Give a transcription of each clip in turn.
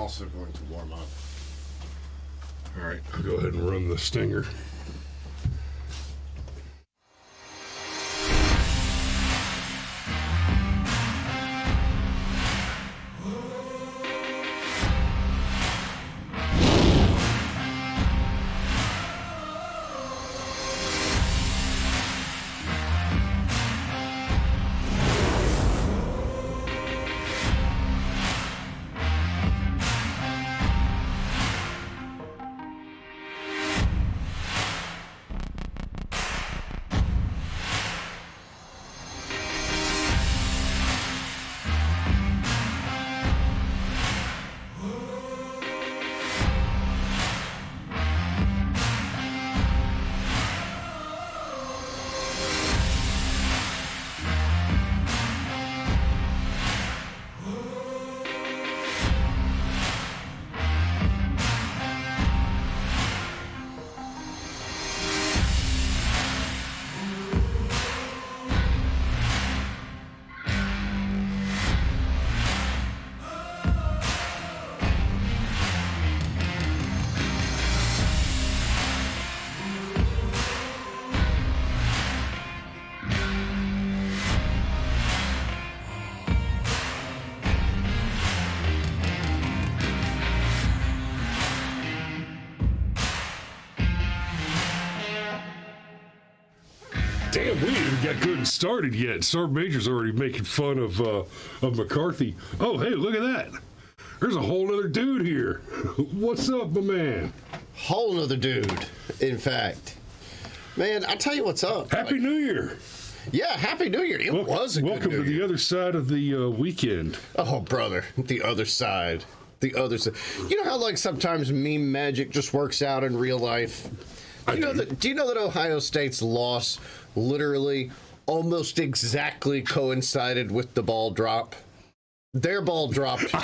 also going to warm up. All right, I'll go ahead and run the stinger. Damn, we ain't even got good and started yet. Sergeant Major's already making fun of McCarthy. Oh, hey, look at that. There's a whole other dude here. What's up, my man? Whole nother dude, in fact. Man, I tell you what's up. Happy New Year. Yeah, Happy New Year. It was a good Welcome New to Year. the other side of the weekend. Oh, brother, the other side. The other side. You know how, like, sometimes meme magic just works out in real life? Do you know that Ohio State's loss literally almost exactly coincided with the ball drop? Their ball dropped.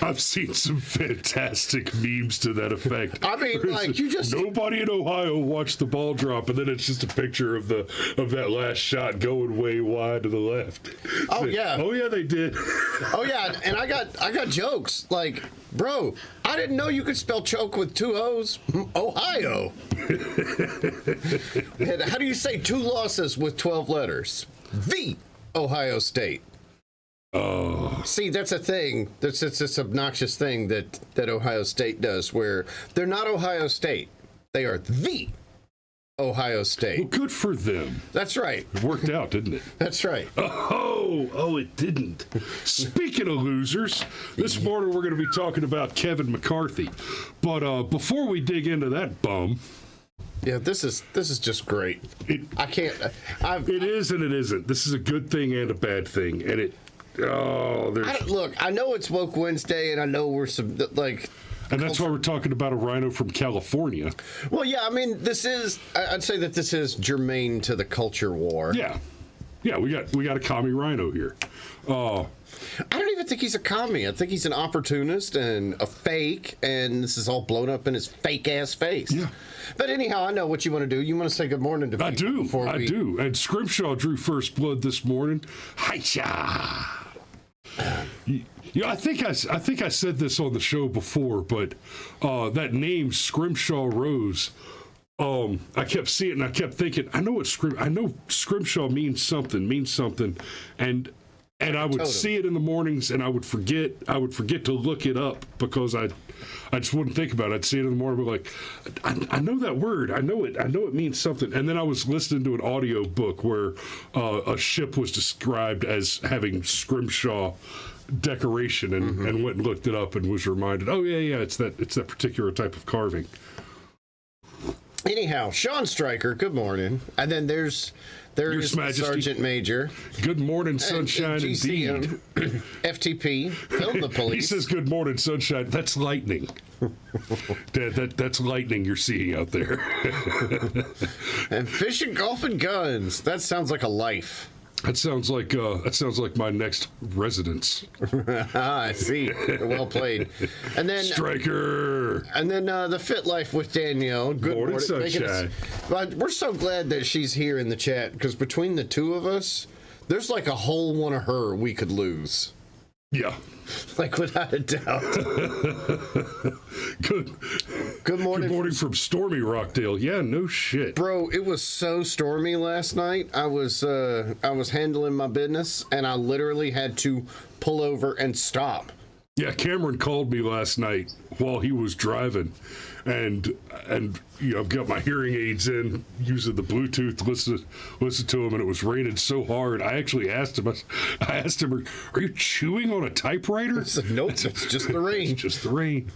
I've seen some fantastic memes to that effect. I mean, like, you just... Nobody in Ohio watched the ball drop, and then it's just a picture of that last shot going way wide to the left. Oh, yeah. Oh, yeah, they did. Oh, yeah, and I got jokes. Like, bro, I didn't know you could spell choke with two O's. Ohio. And how do you say two losses with 12 letters? The Ohio State. Oh. See, that's a thing. It's this obnoxious thing that Ohio State does, where they're not Ohio State. They are the Ohio State. Well, good for them. That's right. It worked out, didn't it? That's right. Oh, it didn't. Speaking of losers, this morning we're going to be talking about Kevin McCarthy. But before we dig into that bum... Yeah, this is just great. I can't... It is and it isn't. This is a good thing and a bad thing. And it... Look, I know it's Woke Wednesday, and I know we're some, like... And that's why we're talking about a RINO from California. Well, yeah, I mean, I'd say that this is germane to the culture war. Yeah. Yeah, we got a commie RINO here. I don't even think he's a commie. I think he's an opportunist and a fake, and this is all blown up in his fake-ass face. Yeah. But anyhow, I know what you want to do. You want to say good morning to people. I do. And Scrimshaw drew first blood this morning. Hi-ya! I think I said this on the show before, but that name Scrimshaw Rose, I kept seeing it and I kept thinking, I know Scrimshaw means something, and I would see it in the mornings and I would forget to look it up because I just wouldn't think about it. I'd see it in the morning, but like, I know that word. I know it means something. And then I was listening to an audio book where a ship was described as having Scrimshaw decoration and went and looked it up and was reminded, oh yeah, it's that particular type of carving. Anyhow, Sean Stryker, good morning. And then there's Sergeant Major. Good morning, sunshine, and indeed. FTP, film the police. He says, good morning, sunshine. That's lightning. That's lightning you're seeing out there. And fishing, golf, and guns. That sounds like a life. That sounds like my next residence. I see. Well played. And then Stryker. And then the Fit Life with Danielle. Good morning, sunshine. We're so glad that she's here in the chat because between the two of us, there's like a whole one of her we could lose. Yeah. Like, without a doubt. Good morning. Good morning from stormy Rockdale. Yeah, no shit. Bro, it was so stormy last night. I was handling my business, and I literally had to pull over and stop. Yeah, Cameron called me last night while he was driving, and I've got my hearing aids in, using the Bluetooth, listen to him, and it was raining so hard. I actually asked him, are you chewing on a typewriter? I said, nope, it's just the rain. It's just the rain.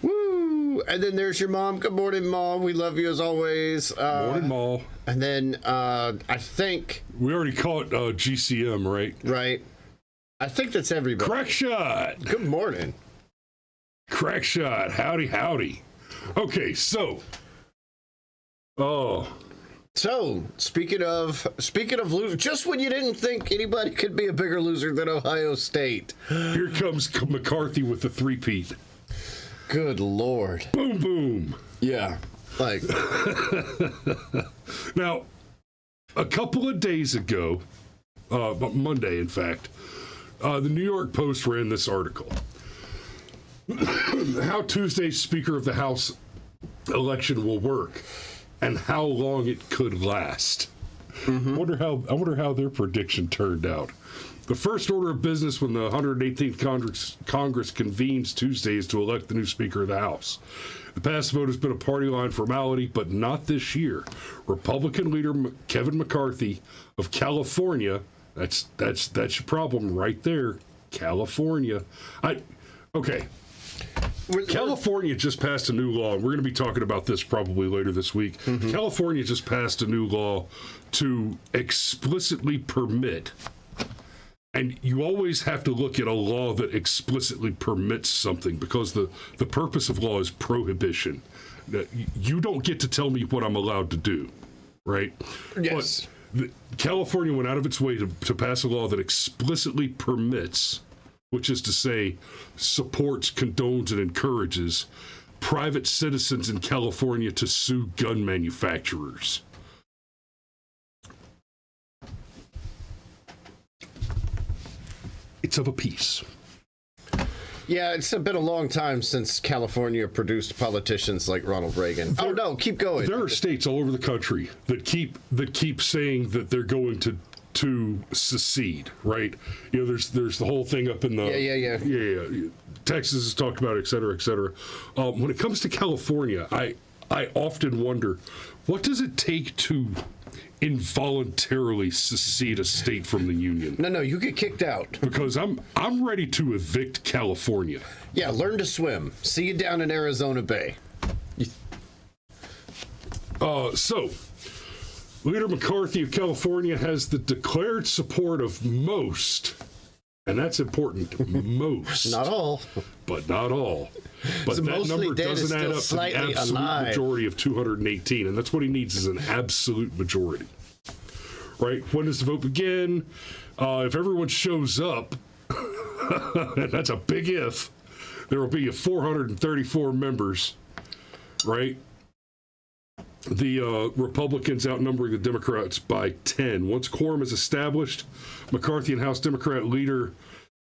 Woo! And then there's your mom. Good morning, Mom. We love you as always. Morning, Ma. And then I think... We already call it GCM, right? Right. I think that's everybody. Crack shot. Good morning. Crack shot. Howdy, howdy. Okay, so. So, speaking of losers, just when you didn't think anybody could be a bigger loser than Ohio State. Here comes McCarthy with the three-peat. Good Lord. Boom, boom. Yeah. Like. Now, a couple of days ago, Monday, in fact, the New York Post ran this article. How Tuesday's Speaker of the House election will work and how long it could last. I wonder how their prediction turned out. The first order of business when the 118th Congress convenes Tuesday is to elect the new Speaker of the House. The past vote has been a party line formality, but not this year. Republican leader Kevin McCarthy of California, that's your problem right there, California. California just passed a new law, and we're going to be talking about this probably later this week. California just passed a new law to explicitly permit, and you always have to look at a law that explicitly permits something, because the purpose of law is prohibition. You don't get to tell me what I'm allowed to do, right? Yes. But California went out of its way to pass a law that explicitly permits, which is to say, supports, condones, and encourages private citizens in California to sue gun manufacturers. It's of a piece. Yeah, it's been a long time since California produced politicians like Ronald Reagan. Keep going. There are states all over the country that keep saying that they're going to secede, right? You know, there's the whole thing up in the yeah. Texas has talked about it, et cetera, et cetera. When it comes to California, I often wonder, what does it take to involuntarily secede a state from the union? No, you get kicked out. Because I'm ready to evict California. Yeah, learn to swim. See you down in Arizona Bay. So, Leader McCarthy of California has the declared support of most, and that's important, most. Not all. But not all. But that number doesn't add up to the absolute majority of 218, and that's what he needs, is an absolute majority. Right? When does the vote begin? If everyone shows up, and that's a big if, there will be 434 members, right? The Republicans outnumbering the Democrats by 10. Once quorum is established, McCarthy and House Democrat leader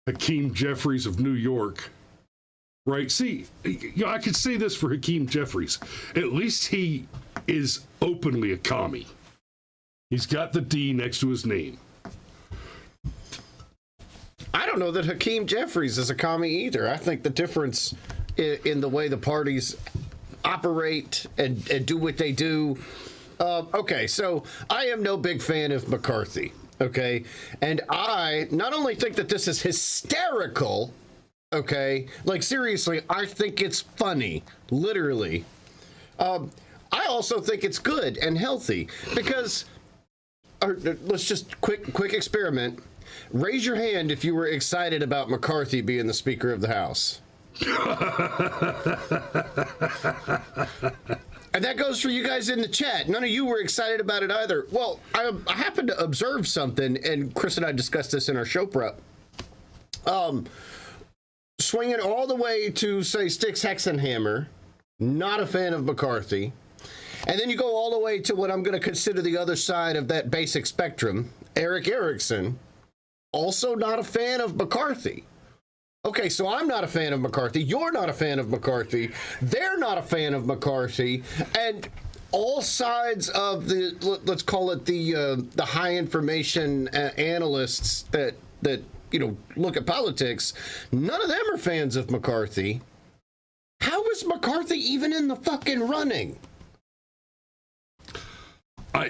Hakeem Jeffries of New York, right? See, I could say this for Hakeem Jeffries. At least he is openly a commie. He's got the D next to his name. I don't know that Hakeem Jeffries is a commie either. I think the difference in the way the parties operate and do what they do. Okay, so I am no big fan of McCarthy, okay? And I not only think that this is hysterical, okay? Like, seriously, I think it's funny, literally. I also think it's good and healthy because, let's just quick experiment. Raise your hand if you were excited about McCarthy being the Speaker of the House. And that goes for you guys in the chat. None of you were excited about it either. Well, I happened to observe something, and Chris and I discussed this in our show prep. Swinging all the way to, say, Styx Hexenhammer, not a fan of McCarthy. And then you go all the way to what I'm going to consider the other side of that basic spectrum, Eric Erickson, also not a fan of McCarthy. Okay, so I'm not a fan of McCarthy. You're not a fan of McCarthy. They're not a fan of McCarthy. And all sides of the, let's call it the high information analysts that look at politics, none of them are fans of McCarthy. How is McCarthy even in the fucking running? I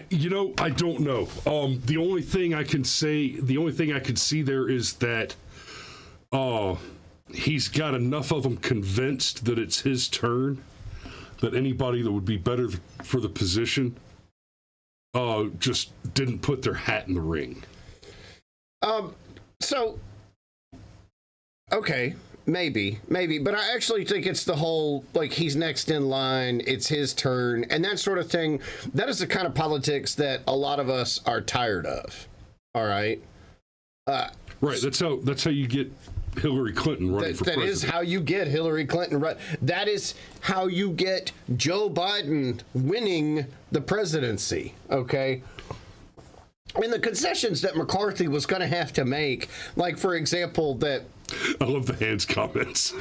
don't know. The only thing I can see there is that he's got enough of them convinced that it's his turn, that anybody that would be better for the position just didn't put their hat in the ring. So, okay, maybe, but I actually think it's the whole, like, he's next in line, it's his turn, and that sort of thing. That is the kind of politics that a lot of us are tired of, all right? Right, that's how you get Hillary Clinton running for president. That is how you get Hillary Clinton run. That is how you get Joe Biden winning the presidency, okay? And the concessions that McCarthy was going to have to make, like, for example, that... I love the hands comments.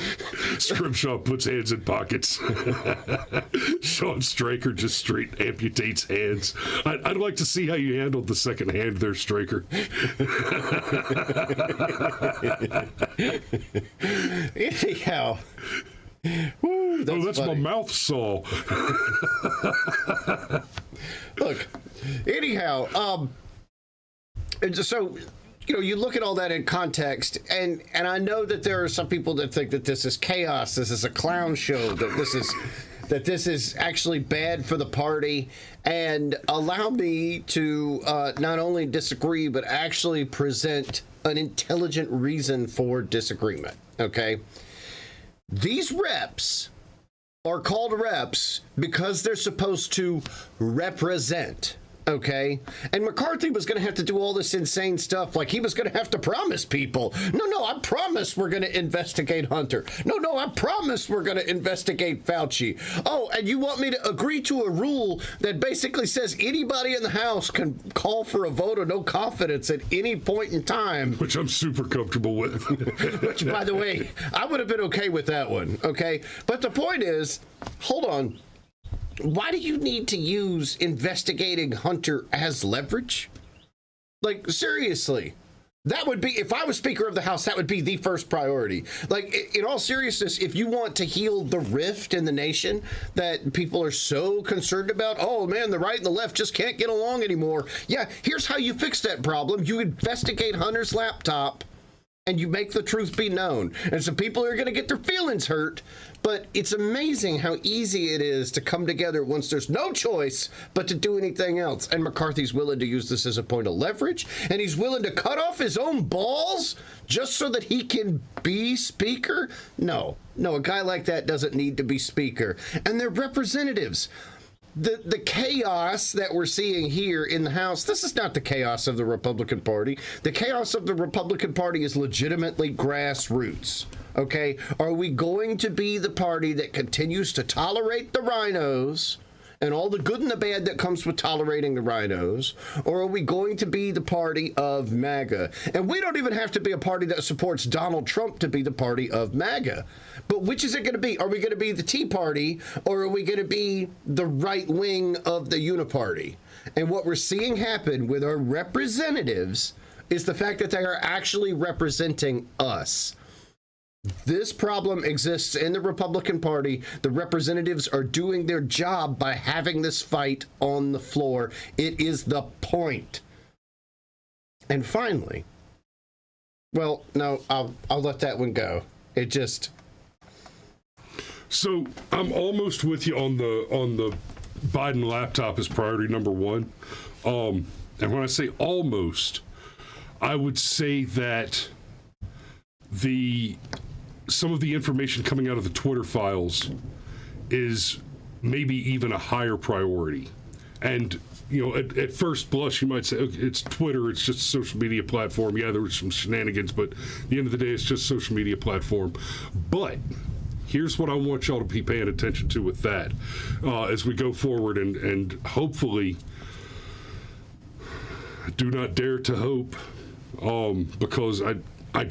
Scrimshaw puts hands in pockets. Sean Straker just straight amputates hands. I'd like to see how you handled the second hand there, Straker. Anyhow... Woo, that's funny. My mouth saw. Look, anyhow, so, you look at all that in context, and I know that there are some people that think that this is chaos, this is a clown show, that this is actually bad for the party, and allow me to not only disagree, but actually present an intelligent reason for disagreement, okay? These reps are called reps because they're supposed to represent, okay? And McCarthy was going to have to do all this insane stuff, like he was going to have to promise people, no, I promise we're going to investigate Hunter. No, I promise we're going to investigate Fauci. Oh, and you want me to agree to a rule that basically says anybody in the House can call for a vote of no confidence at any point in time. Which I'm super comfortable with. Which, by the way, I would have been okay with that one, okay? But the point is, hold on. Why do you need to use investigating Hunter as leverage? Like, seriously. That would be, if I was Speaker of the House, that would be the first priority. Like, in all seriousness, if you want to heal the rift in the nation that people are so concerned about, oh man, the right and the left just can't get along anymore. Yeah, here's how you fix that problem. You investigate Hunter's laptop and you make the truth be known. And some people are going to get their feelings hurt, but it's amazing how easy it is to come together once there's no choice but to do anything else. And McCarthy's willing to use this as a point of leverage, and he's willing to cut off his own balls just so that he can be speaker? No, a guy like that doesn't need to be speaker. And they're representatives. The chaos that we're seeing here in the House, this is not the chaos of the Republican Party. The chaos of the Republican Party is legitimately grassroots, okay? Are we going to be the party that continues to tolerate the RINOs and all the good and the bad that comes with tolerating the RINOs, or are we going to be the party of MAGA? And we don't even have to be a party that supports Donald Trump to be the party of MAGA. But which is it going to be? Are we going to be the Tea Party, or are we going to be the right wing of the Uniparty? And what we're seeing happen with our representatives is the fact that they are actually representing us. This problem exists in the Republican Party. The representatives are doing their job by having this fight on the floor. It is the point. And finally, well, no, I'll let that one go. It just... So I'm almost with you on the Biden laptop as priority number one. And when I say almost, I would say that some of the information coming out of the Twitter files is maybe even a higher priority. And, at first blush, you might say, okay, it's Twitter, it's just a social media platform. Yeah, there was some shenanigans, but at the end of the day, it's just a social media platform. But here's what I want y'all to be paying attention to with that as we go forward, and hopefully, do not dare to hope, because I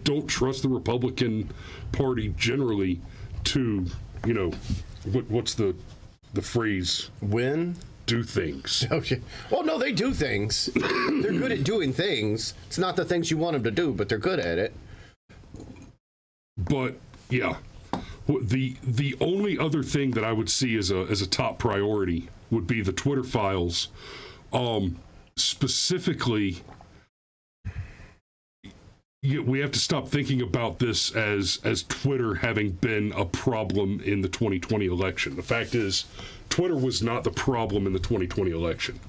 don't trust the Republican Party generally to, what's the phrase? Win? Do things. Okay. Well, no, they do things. They're good at doing things. It's not the things you want them to do, but they're good at it. But yeah, the only other thing that I would see as a top priority would be the Twitter files. Specifically, we have to stop thinking about this as Twitter having been a problem in the 2020 election. The fact is, Twitter was not the problem in the 2020 election.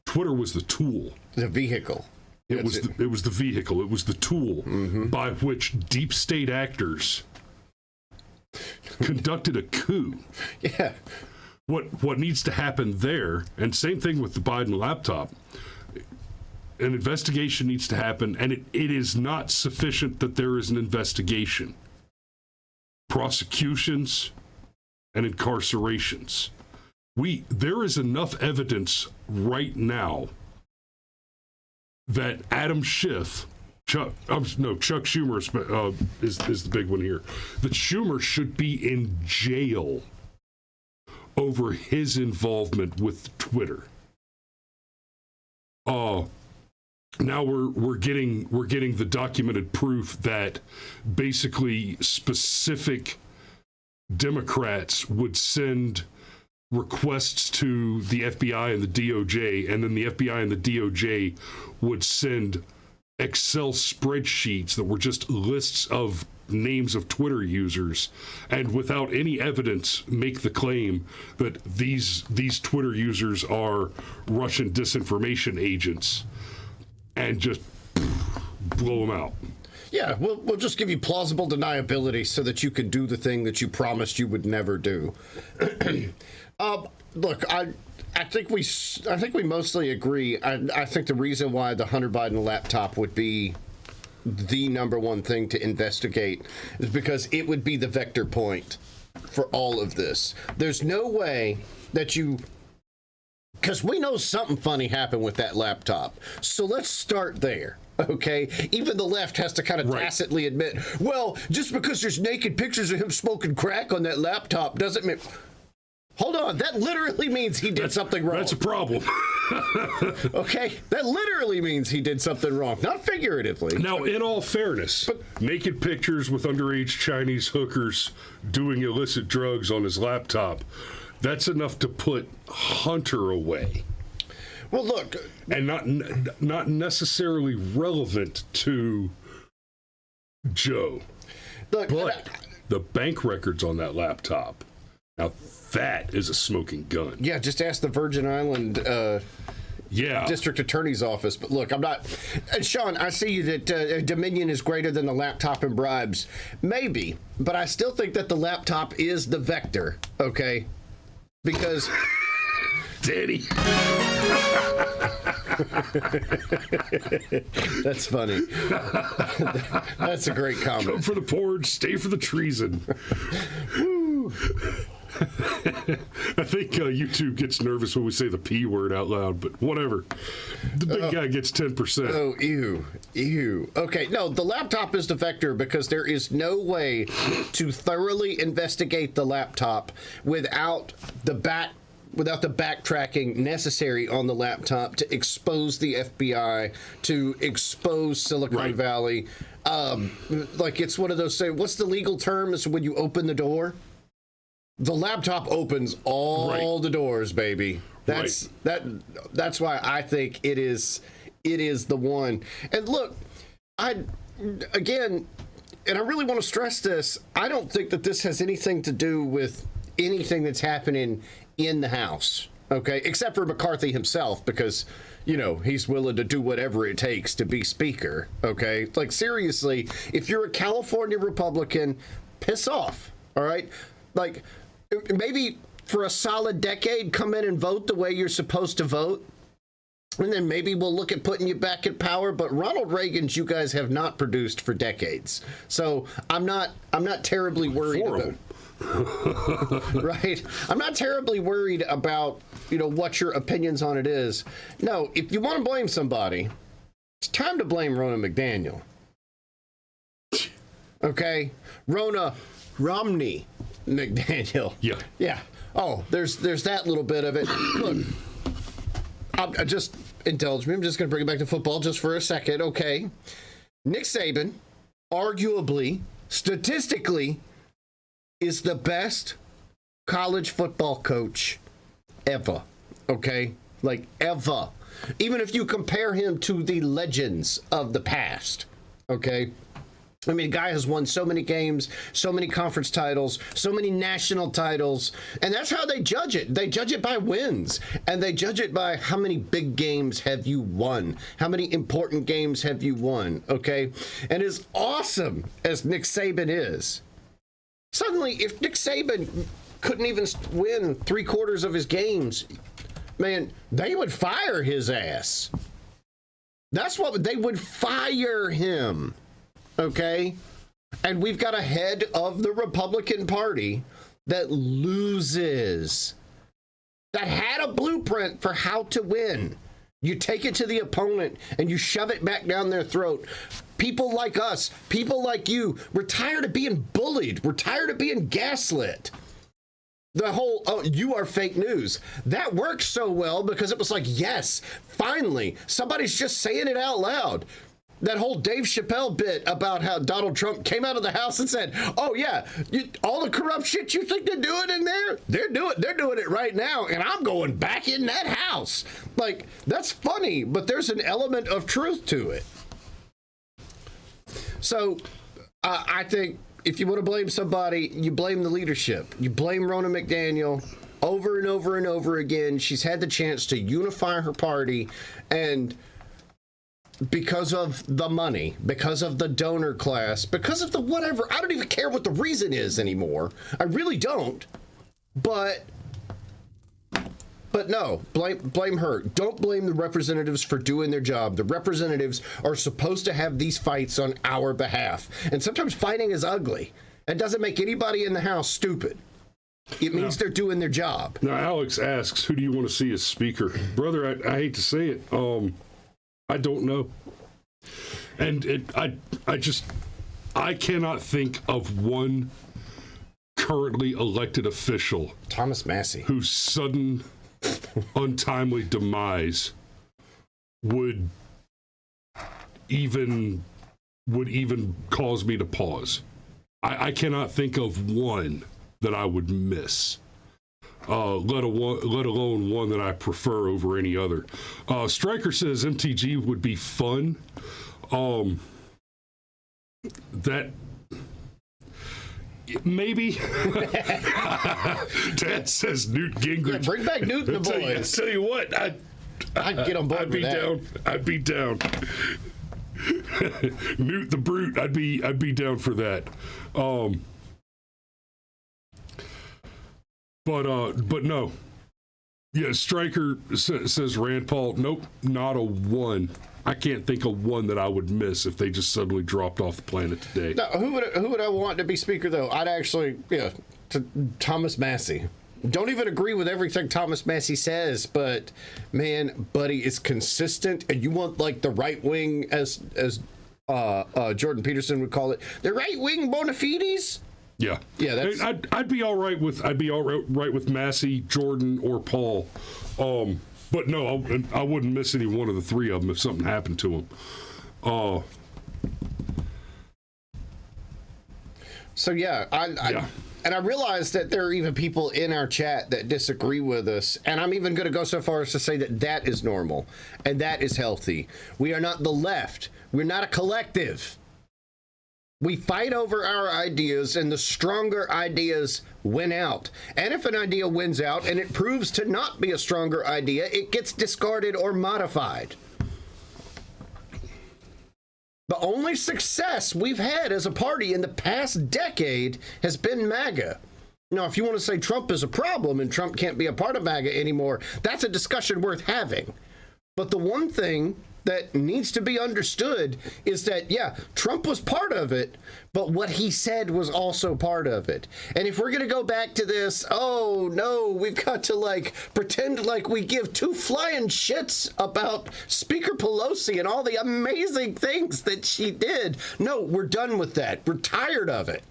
Twitter was the tool. The vehicle. It was the vehicle. It was the tool by which deep state actors conducted a coup. Yeah. What needs to happen there, and same thing with the Biden laptop, an investigation needs to happen, and it is not sufficient that there is an investigation. Prosecutions and incarcerations. There is enough evidence right now that Adam Schiff, Chuck Schumer is the big one here, that Schumer should be in jail over his involvement with Twitter. Now we're getting the documented proof that basically specific Democrats would send requests to the FBI and the DOJ, and then the FBI and the DOJ would send Excel spreadsheets that were just lists of names of Twitter users, and without any evidence make the claim that these Twitter users are Russian disinformation agents, and just blow them out. Yeah, we'll just give you plausible deniability so that you can do the thing that you promised you would never do. Look, I think we mostly agree. I think the reason why the Hunter Biden laptop would be the number one thing to investigate is because it would be the vector point for all of this. There's no way that because we know something funny happened with that laptop. So let's start there. Okay, even the left has to kind of tacitly admit, well, just because there's naked pictures of him smoking crack on that laptop doesn't mean. Hold on, that literally means he did something wrong. That's a problem. Okay, that literally means he did something wrong, not figuratively. Now, in all fairness, naked pictures with underage Chinese hookers doing illicit drugs on his laptop, that's enough to put Hunter away. Well, look, and not necessarily relevant to Joe. Look, but the bank records on that laptop, now that is a smoking gun. Yeah, just ask the Virgin Island district attorney's office. But look, I'm not. Sean, I see that Dominion is greater than the laptop and bribes. Maybe, but I still think that the laptop is the vector. Okay, because. Danny. That's funny. That's a great comment. Come for the porridge, stay for the treason. Woo. I think YouTube gets nervous when we say the P word out loud, but whatever. The big guy gets 10%. Oh, ew. Okay, no, the laptop is the vector because there is no way to thoroughly investigate the laptop without the backtracking necessary on the laptop to expose the FBI, to expose Silicon Valley. Like it's one of those, what's the legal term is when you open the door? The laptop opens all the doors, baby. That's why I think it is the one. And look, I really want to stress this. I don't think that this has anything to do with anything that's happening in the House, okay, except for McCarthy himself, because he's willing to do whatever it takes to be speaker. Okay, like seriously, if you're a California Republican, piss off. All right, like maybe for a solid decade, come in and vote the way you're supposed to vote, and then maybe we'll look at putting you back in power. But Ronald Reagan's you guys have not produced for decades, so I'm not terribly worried about. Right, I'm not terribly worried about what your opinions on it is. No, if you want to blame somebody, it's time to blame Ronna McDaniel. Okay, Rona Romney McDaniel. Yeah. Oh, there's that little bit of it. Look, I just indulge me. I'm just going to bring it back to football just for a second. Okay, Nick Saban, arguably, statistically, is the best college football coach ever. Okay, like ever. Even if you compare him to the legends of the past. Okay. I mean, the guy has won so many games, so many conference titles, so many national titles, and that's how they judge it. They judge it by wins, and they judge it by how many big games have you won, how many important games have you won, okay? And as awesome as Nick Saban is, suddenly, if Nick Saban couldn't even win 3/4 of his games, man, they would fire his ass. That's what they would fire him. Okay, and we've got a head of the Republican Party that loses, that had a blueprint for how to win. You take it to the opponent and you shove it back down their throat. People like us, people like you, we're tired of being bullied. We're tired of being gaslit. The whole, oh, you are fake news. That worked so well because it was like, yes, finally, somebody's just saying it out loud. That whole Dave Chappelle bit about how Donald Trump came out of the house and said, oh yeah, all the corrupt shit you think they're doing in there, they're doing it right now, and I'm going back in that house. Like, that's funny, but there's an element of truth to it. So I think if you want to blame somebody, you blame the leadership. You blame Rona McDaniel over and over and over again. She's had the chance to unify her party, and because of the money, because of the donor class, because of the whatever, I don't even care what the reason is anymore. I really don't. But no, blame her. Don't blame the representatives for doing their job. The representatives are supposed to have these fights on our behalf. And sometimes fighting is ugly. That doesn't make anybody in the House stupid. It means they're doing their job. Now, Alex asks, who do you want to see as speaker? Brother, I hate to say it. I don't know. And I cannot think of one currently elected official, Thomas Massey, whose sudden untimely demise would even cause me to pause. I cannot think of one that I would miss. Let alone one that I prefer over any other. Stryker says MTG would be fun. That maybe. Dad says Newt Gingrich. Yeah, bring back Newt and the boys. Tell you what, I'd get on board. I'd be down. Newt the Brute. I'd be down for that. But no. Yeah, Stryker says Rand Paul. Nope, not a one. I can't think of one that I would miss if they just suddenly dropped off the planet today. No, who would I want to be speaker though? I'd actually, to Thomas Massey. Don't even agree with everything Thomas Massey says, but man, buddy is consistent, and you want like the right wing, as Jordan Peterson would call it, the right wing bona fides. Yeah, that's. I'd be all right with Massey, Jordan, or Paul. But no, I wouldn't miss any one of the three of them if something happened to them. So yeah, and I realize that there are even people in our chat that disagree with us, and I'm even going to go so far as to say that is normal and that is healthy. We are not the left. We're not a collective. We fight over our ideas, and the stronger ideas win out. And if an idea wins out and it proves to not be a stronger idea, it gets discarded or modified. The only success we've had as a party in the past decade has been MAGA. Now, if you want to say Trump is a problem and Trump can't be a part of MAGA anymore, that's a discussion worth having. But the one thing that needs to be understood is that, yeah, Trump was part of it, but what he said was also part of it. And if we're going to go back to this, oh, no, we've got to, like, pretend like we give two flying shits about Speaker Pelosi and all the amazing things that she did. No, we're done with that. We're tired of it.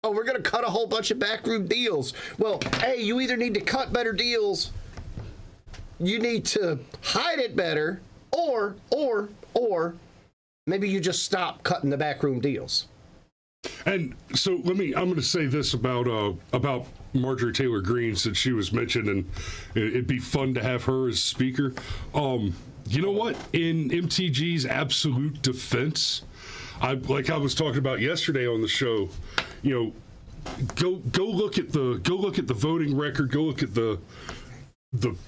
Oh, we're going to cut a whole bunch of backroom deals. Well, hey, you either need to cut better deals, you need to hide it better, or maybe you just stop cutting the backroom deals. And so I'm going to say this about Marjorie Taylor Greene, since she was mentioned, and it'd be fun to have her as speaker. You know what? In MTG's absolute defense, like I was talking about yesterday on the show, you know, go look at the voting record, go look at the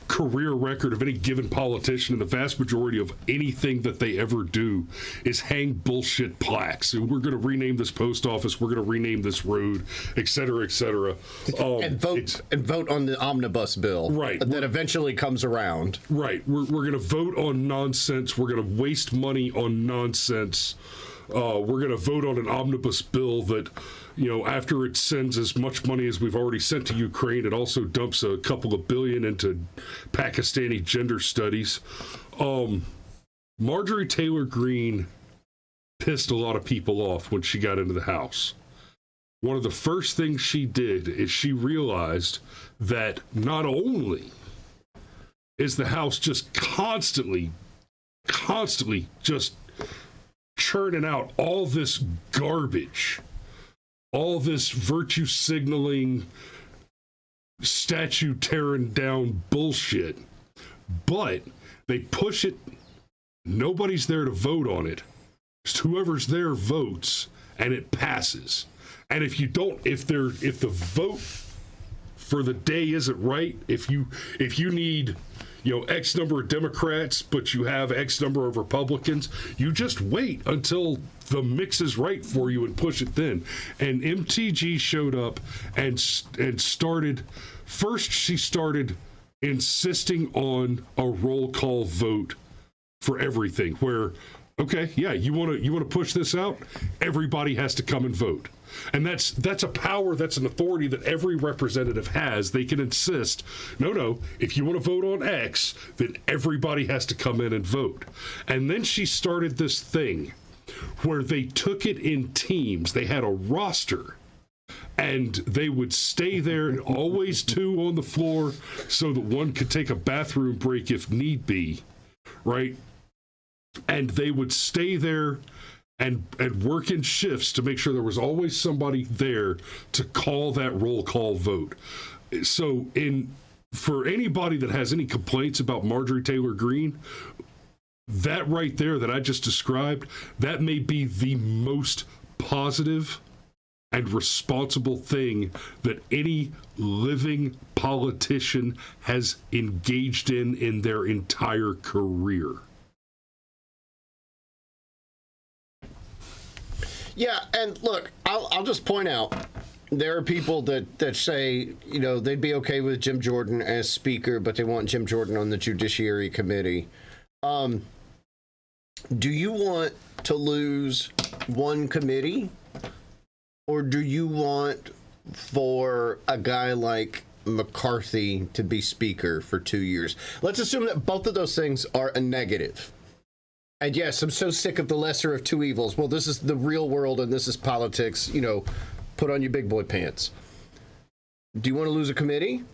career record of any given politician, and the vast majority of anything that they ever do is hang bullshit plaques. And we're going to rename this post office, we're going to rename this road, et cetera, et cetera. And vote on the omnibus bill, right, that eventually comes around. Right. We're going to vote on nonsense. We're going to waste money on nonsense. We're going to vote on an omnibus bill that, you know, after it sends as much money as we've already sent to Ukraine, it also dumps a couple of billion into Pakistani gender studies. Marjorie Taylor Greene pissed a lot of people off when she got into the House. One of the first things she did is she realized that not only is the House just constantly just churning out all this garbage, all this virtue signaling, statue tearing down bullshit, but they push it. Nobody's there to vote on it. Just whoever's there votes, and it passes. And if the vote for the day isn't right, if you need, you know, X number of Democrats, but you have X number of Republicans, you just wait until the mix is right for you and push it then. And MTG showed up and started, first she started insisting on a roll call vote for everything, where, okay, yeah, you want to push this out, everybody has to come and vote. And that's a power, that's an authority that every representative has. They can insist, no, if you want to vote on X, then everybody has to come in and vote. And then she started this thing where they took it in teams. They had a roster, and they would stay there, always two on the floor, so that one could take a bathroom break if need be, right? And they would stay there and work in shifts to make sure there was always somebody there to call that roll call vote. So for anybody that has any complaints about Marjorie Taylor Greene, that right there that I just described, that may be the most positive and responsible thing that any living politician has engaged in their entire career. Yeah, and look, I'll just point out, there are people that say, you know, they'd be okay with Jim Jordan as speaker, but they want Jim Jordan on the Judiciary Committee. Do you want to lose one committee, or do you want for a guy like McCarthy to be speaker for 2 years? Let's assume that both of those things are a negative. And yes, I'm so sick of the lesser of two evils. Well, this is the real world and this is politics. You know, put on your big boy pants. Do you want to lose a committee,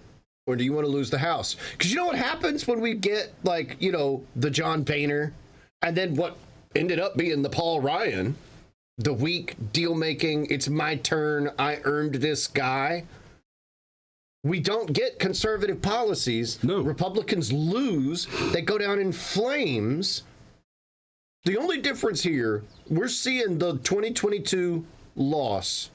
or do you want to lose the House? Because you know what happens when we get, like, you know, the John Boehner, and then what ended up being the Paul Ryan, the weak deal making, it's my turn, I earned this guy. We don't get conservative policies. No. Republicans lose. They go down in flames. The only difference here, we're seeing the 2022 loss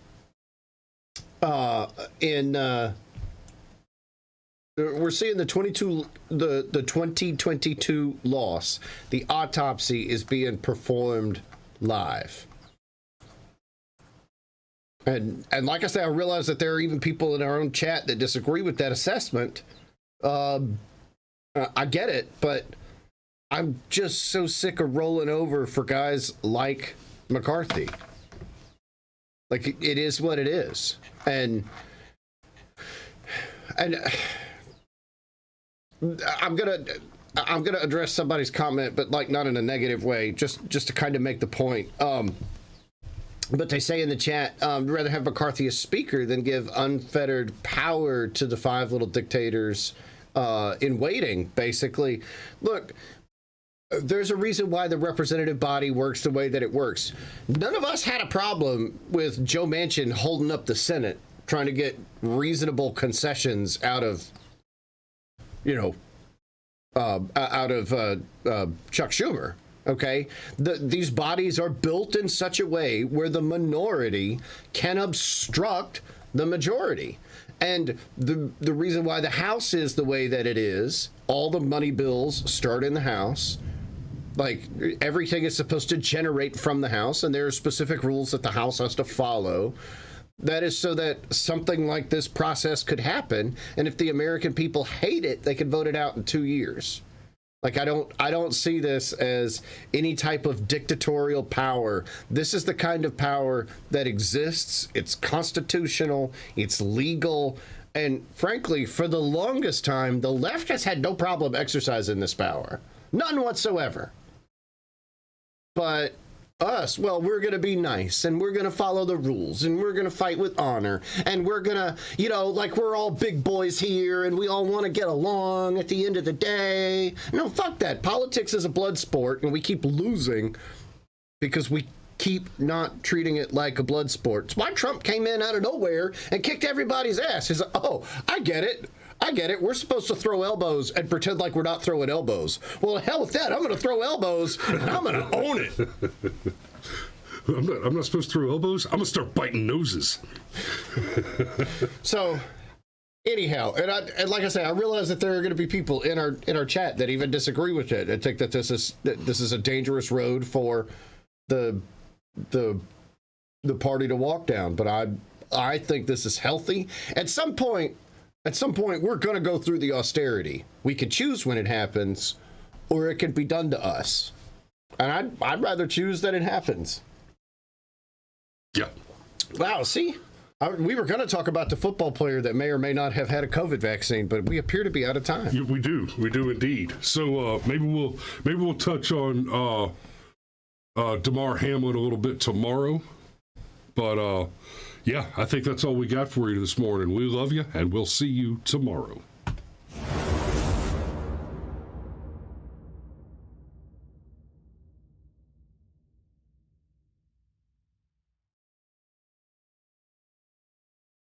we're seeing the 2022 loss. The autopsy is being performed live. And like I say, I realize that there are even people in our own chat that disagree with that assessment. I get it, but I'm just so sick of rolling over for guys like McCarthy. Like, it is what it is. And I'm gonna address somebody's comment, but like not in a negative way, just to kind of make the point. But they say in the chat, rather have McCarthy as speaker than give unfettered power to the 5 little dictators in waiting, basically. Look, there's a reason why the representative body works the way that it works. None of us had a problem with Joe Manchin holding up the Senate, trying to get reasonable concessions out of, Chuck Schumer. Okay, these bodies are built in such a way where the minority can obstruct the majority. And the reason why the House is the way that it is, all the money bills start in the House. Like, everything is supposed to generate from the House, and there are specific rules that the House has to follow. That is so that something like this process could happen, and if the American people hate it, they can vote it out in 2 years. Like, I don't see this as any type of dictatorial power. This is the kind of power that exists. It's constitutional. It's legal. And frankly, for the longest time, the left has had no problem exercising this power. None whatsoever. But us, well, we're going to be nice, and we're going to follow the rules, and we're going to fight with honor, and we're going to, like, we're all big boys here, and we all want to get along at the end of the day. No, fuck that. Politics is a blood sport, and we keep losing because we keep not treating it like a blood sport. It's why Trump came in out of nowhere and kicked everybody's ass. He's like, oh, I get it. We're supposed to throw elbows and pretend like we're not throwing elbows. Well, hell with that. I'm going to throw elbows, and I'm going to own it. I'm not supposed to throw elbows. I'm going to start biting noses. So, anyhow, and like I say, I realize that there are going to be people in our chat that even disagree with it and think that this is a dangerous road for the party to walk down. But I think this is healthy. At some point, we're going to go through the austerity. We can choose when it happens, or it can be done to us. And I'd rather choose that it happens. Yeah. Wow, see? We were going to talk about the football player that may or may not have had a COVID vaccine, but we appear to be out of time. Yeah, we do indeed. So maybe we'll touch on Damar Hamlin a little bit tomorrow. But yeah, I think that's all we got for you this morning. We love you, and we'll see you tomorrow.